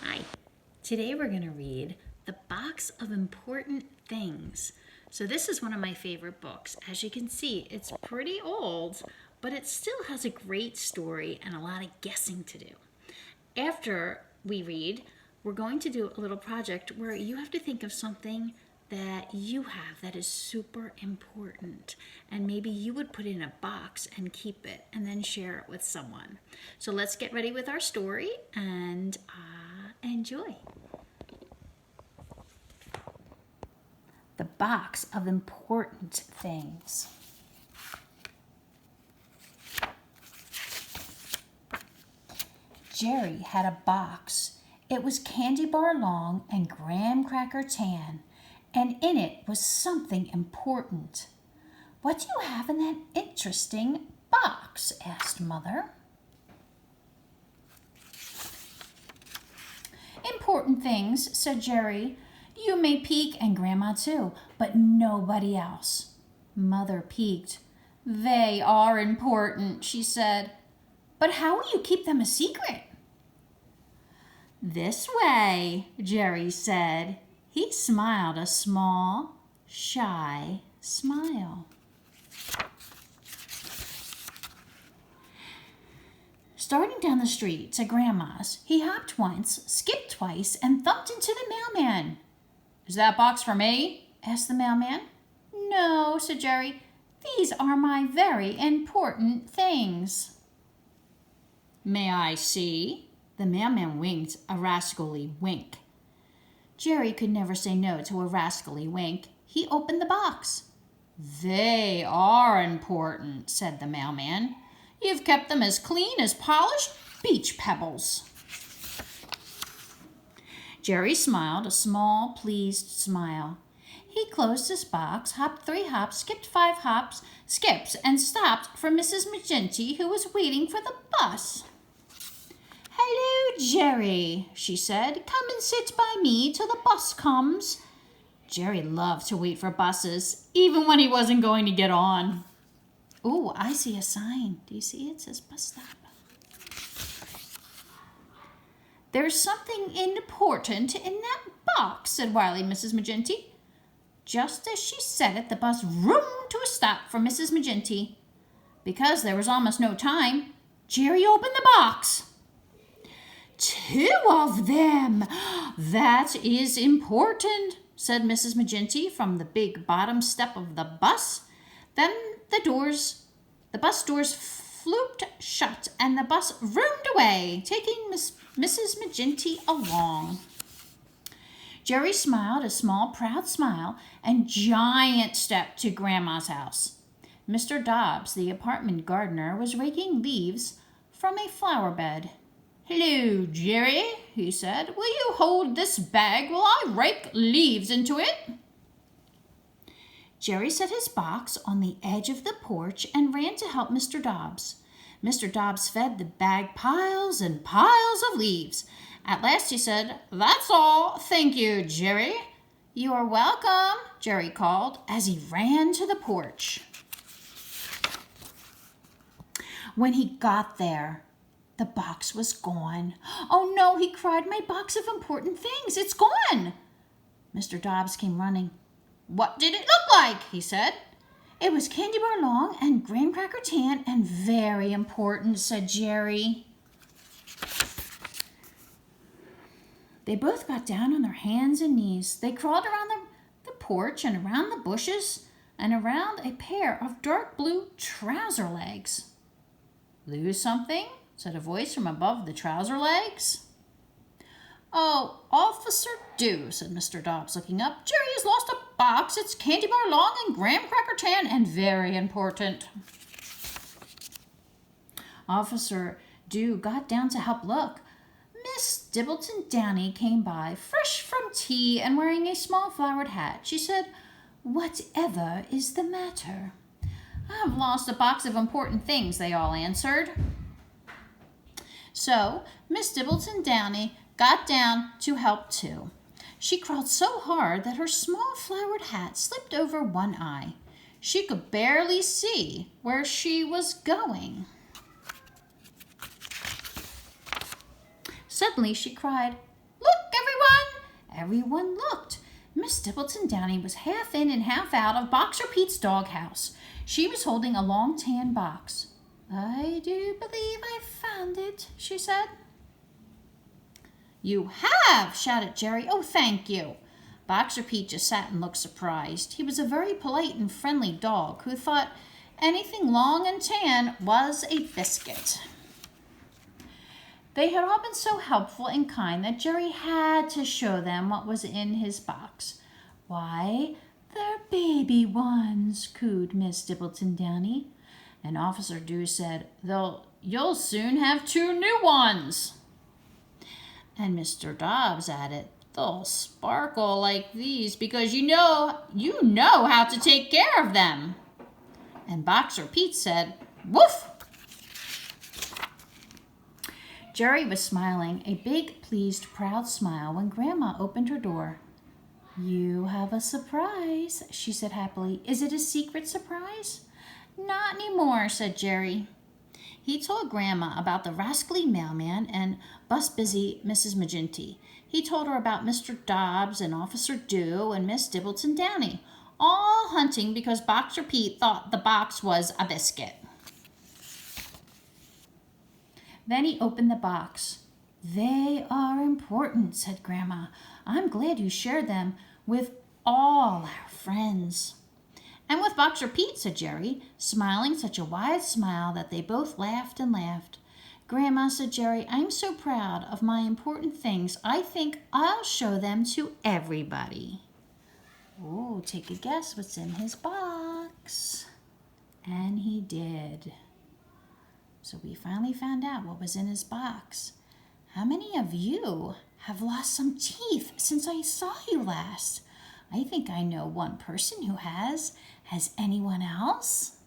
Hi. Today we're going to read The Box of Important Things. So this is one of my favorite books. As you can see, it's pretty old, but it still has a great story and a lot of guessing to do. After we read, we're going to do a little project where you have to think of something that you have that is super important, and maybe you would put it in a box and keep it and then share it with someone. So let's get ready with our story and enjoy. The Box of Important Things. Jerry had a box. It was candy bar long and graham cracker tan, and in it was something important. "What do you have in that interesting box?" asked Mother. "Important things," said Jerry. "You may peek, and Grandma too, but nobody else." Mother peeked. "They are important," she said. "But how will you keep them a secret?" "This way," Jerry said. He smiled a small, shy smile. Starting down the street to Grandma's, he hopped once, skipped twice, and thumped into the mailman. "Is that box for me?" asked the mailman. "No," said Jerry. "These are my very important things." "May I see?" The mailman winked a rascally wink. Jerry could never say no to a rascally wink. He opened the box. "They are important," said the mailman. "You've kept them as clean as polished beach pebbles." Jerry smiled a small, pleased smile. He closed his box, hopped 3 hops, skipped 5 hops, skips, and stopped for Mrs. McGinty, who was waiting for the bus. "Hello, Jerry," she said. "Come and sit by me till the bus comes." Jerry loved to wait for buses, even when he wasn't going to get on. "Ooh, I see a sign. Do you see it? It says bus stop." "There's something important in that box," said wily Mrs. McGinty. Just as she said it, the bus roomed to a stop for Mrs. McGinty. Because there was almost no time, Jerry opened the box. "2 of them! That is important," said Mrs. McGinty from the big bottom step of the bus. Then the bus doors flooped shut, and the bus roomed away, taking Mrs. McGinty along. Jerry smiled a small, proud smile and giant stepped to Grandma's house. Mr. Dobbs, the apartment gardener, was raking leaves from a flower bed. "Hello, Jerry," he said. "Will you hold this bag while I rake leaves into it?" Jerry set his box on the edge of the porch and ran to help Mr. Dobbs. Mr. Dobbs fed the bag piles and piles of leaves. At last he said, "That's all. Thank you, Jerry." "You're welcome," Jerry called as he ran to the porch. When he got there, the box was gone. "Oh no," he cried, "my box of important things, it's gone." Mr. Dobbs came running. "What did it look like?" he said. "It was candy bar long and graham cracker tan and very important," said Jerry. They both got down on their hands and knees. They crawled around the porch and around the bushes and around a pair of dark blue trouser legs. "Lose something?" said a voice from above the trouser legs. "Oh, Officer Dew," said Mr. Dobbs, looking up. "Jerry has lost a box. It's candy bar long and graham cracker tan and very important." Officer Dew got down to help look. Miss Dibbleton Downey came by, fresh from tea and wearing a small flowered hat. She said, "Whatever is the matter?" "I've lost a box of important things," they all answered. So Miss Dibbleton Downey got down to help too. She crawled so hard that her small flowered hat slipped over one eye. She could barely see where she was going. Suddenly she cried, Everyone looked. Miss Dimpleton Downy was half in and half out of Boxer Pete's doghouse. She was holding a long tan box. "I do believe I found it," she said. "You have!" shouted Jerry. "Oh, thank you." Boxer Pete just sat and looked surprised. He was a very polite and friendly dog who thought anything long and tan was a biscuit. They had all been so helpful and kind that Jerry had to show them what was in his box. "Why, they're baby ones," cooed Miss Dimpleton Downy. And Officer Dew said, "You'll soon have 2 new ones." And Mr. Dobbs added, "They'll sparkle like these because you know how to take care of them." And Boxer Pete said, "Woof!" Jerry was smiling, a big, pleased, proud smile, when Grandma opened her door. "You have a surprise," she said happily. "Is it a secret surprise?" "Not anymore," said Jerry. He told Grandma about the rascally mailman and busy Mrs. Maginty. He told her about Mr. Dobbs and Officer Dew and Miss Dimpleton Downy, all hunting because Boxer Pete thought the box was a biscuit. Then he opened the box. "They are important," said Grandma. "I'm glad you shared them with all our friends." "And with Boxer Pete," said Jerry, smiling such a wide smile that they both laughed and laughed. "Grandma," said Jerry, "I'm so proud of my important things, I think I'll show them to everybody." Oh, take a guess what's in his box. And he did. So we finally found out what was in his box. How many of you have lost some teeth since I saw you last? I think I know one person who has. Has anyone else?